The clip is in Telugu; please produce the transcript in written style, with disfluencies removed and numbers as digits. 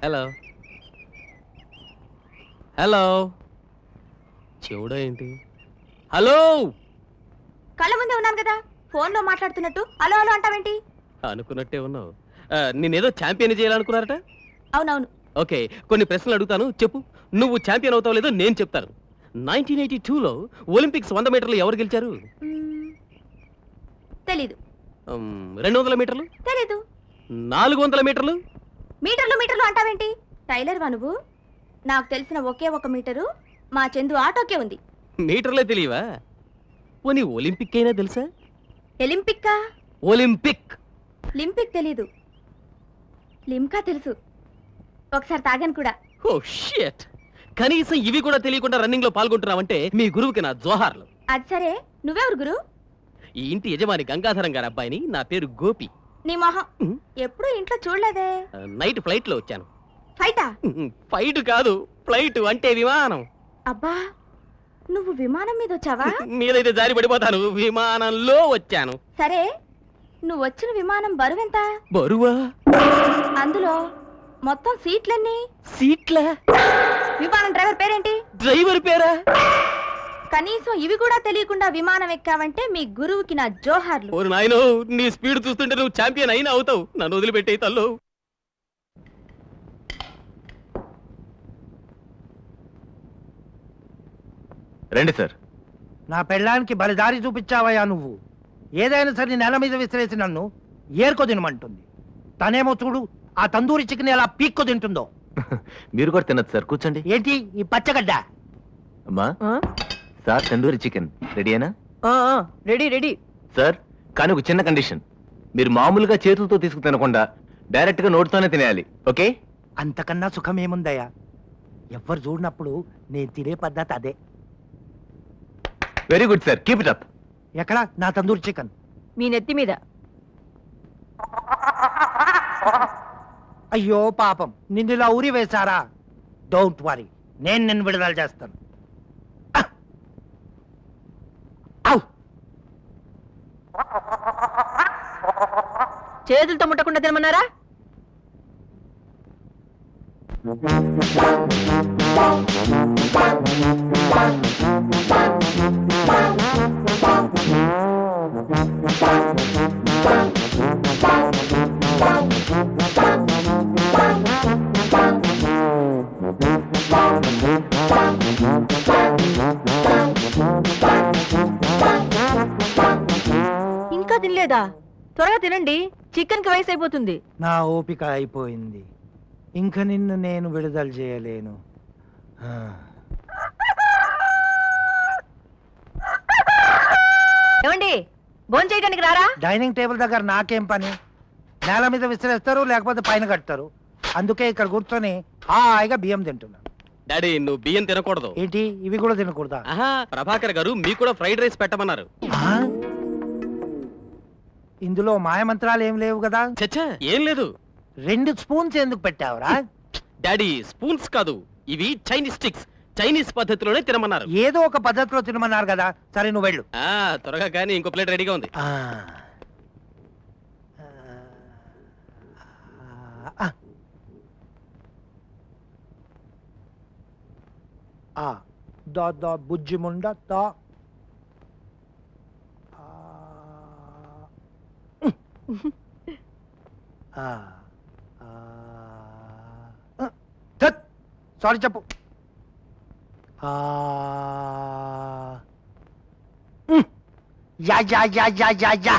హలో హలో చెవుడా ఏంటి? హలో కళ్ళ ముందే ఉన్నాను కదా, ఫోన్ లో మాట్లాడుతున్నట్టు హలో హలో అంటావేంటి? అనుకున్నట్టే ఉన్నావు. నేనేదో ఛాంపియన్ చేయాలనుకున్నారట. అవునవును. ఓకే, కొన్ని ప్రశ్నలు అడుగుతాను, చెప్పు. నువ్వు ఛాంపియన్ అవుతావు లేదో నేను చెప్తాను. 1982లో ఒలింపిక్స్ 100 మీటర్లు ఎవరు గెలిచారు? తెలీదు. 200 మీటర్లు? తెలీదు. 400 మీటర్లు? మీటర్లు మీటర్లు అంటావేంటి? టైలర్ వా నువ్వు? నాకు తెలిసిన ఒకే ఒక మీటరు మా చందు ఆటోకే ఉంది. మీటర్లే తెలియవా? పోనీ ఒలింపిక్ అయినా తెలుసా? ఎలింపిక్కా? ఒలింపిక్. లింపిక్ తెలీదు. లింకా తెలుసు, ఒకసారి తాగాను కూడా. ఓ షిట్, కనీసం ఇవి కూడా తెలియకుండా రన్నింగ్ లో పాల్గొంటున్నావంటే మీ గురువుకి నా జోహార్లు. అది సరే, నువ్వెవరు గురు? ఈ ఇంటి యజమాని గంగాధరం గారి అబ్బాయిని. నా పేరు గోపి. నీ మొహం ఎప్పుడు ఇంట్లో చూడలేదే. నైట్ ఫ్లైట్ లో వచ్చాను. ఫైటా? ఫైట్ కాదు, ఫ్లైట్ అంటే విమానం. అబ్బా, నువ్వు విమానం మీద వచ్చావా? మీదైతే జారి పడిపోతాను. విమానంలో వచ్చాను. సరే, నువ్వు వచ్చిన విమానం బరువెంత? బరువా? అందులో మొత్తం సీట్లన్నీ? సీట్ల? విమానం డ్రైవర్ పేరేంటి? డ్రైవర్ పేరా? కనీసం ఇవి కూడా తెలియకుండా విమానం ఎక్కావంటే మీ గురువుకి నా జోహార్లు. ఓరు నాయనో, నీ స్పీడ్ చూస్తుంటే నువ్వు ఛాంపియన్ అయినా అవుతావు. నన్ను వదిలిపెట్టే తల్లు. రండి సార్. నా పెళ్ళానికి బలిదారి చూపించావయ్యా నువ్వు. ఏదైనా సరే నెల మీద విసిరేసి నన్ను ఏరుకో తినమంటుంది. తనేమో చూడు, ఆ తందూరి చికెన్ ఎలా పీక్కో తింటుందో. మీరు కూడా తినచ్చు సార్, కూర్చోండి. ఏంటి ఈ పచ్చగడ్డ? అమ్మా సార్, తందూరి చికెన్ రెడీయేనా? రెడీ రెడీ సార్, కానీ ఒక చిన్న కండిషన్. మీరు మామూలుగా చేతులతో తీసుకు తినకుండా డైరెక్ట్ గా నోటితోనే తినేయాలి, ఓకే? అంతకన్నా సుఖం ఏముందయ్యా? ఎవ్వరు చూడనప్పుడు నేను తినే పద్ధతి అదే. Very good sir, keep it up. ఎక్కడ నా తందూరి చికెన్? మీ నెత్తి మీద. అయ్యో పాపం, నిన్నులా ఊరి వేశారా? డోంట్ వరీ, నేను నిన్ను విడుదల చేస్తాను. చేతులతో ముట్టకుండా తినమన్నారా? ఇంకా తినలేదా? త్వరగా తినండి, చికెన్ కి వయసు అయిపోతుంది. నా ఓపిక అయిపోయింది, ఇంక నిన్ను నేను విడుదల చేయలేను. ఏమండి, భోజనం చేయడానికి రారా? డైనింగ్ టేబుల్ దగ్గర నాకేం పని? నేల మీద విసిరేస్తారు, లేకపోతే పైన కడతారు. అందుకే ఇక్కడ కూర్చొని హాయిగా బియ్యం తింటున్నా. డాడీ, నువ్వు బియ్యం తినకూడదు. ఏంటి, ఇవి కూడా తినకూడదా? ఆహా, ప్రభాకర్ గారు మీకు కూడా ఫ్రైడ్ రైస్ పెట్టమన్నారు. ఆ? ఇందులో మాయమంత్రాలు ఏం లేవు కదా? చచ్చా, ఏం లేదు. 2 స్పూన్స్ ఎందుకు పెట్టావురా? డాడీ, స్పూన్స్ కాదు, ఇవి చైనీస్ స్టిక్స్. చైనీస్ పద్ధతిలోనే తినమన్నారు. ఏదో ఒక పద్ధతిలో తినమన్నారు కదా. సరే, నువ్వు వెళ్ళు. త్వరగా, కానీ ఇంకో ప్లేట్ రెడీగా ఉంది. బుజ్జి ముండ సారీ చెప్పు. Yeah yeah yeah yeah yeah yeah.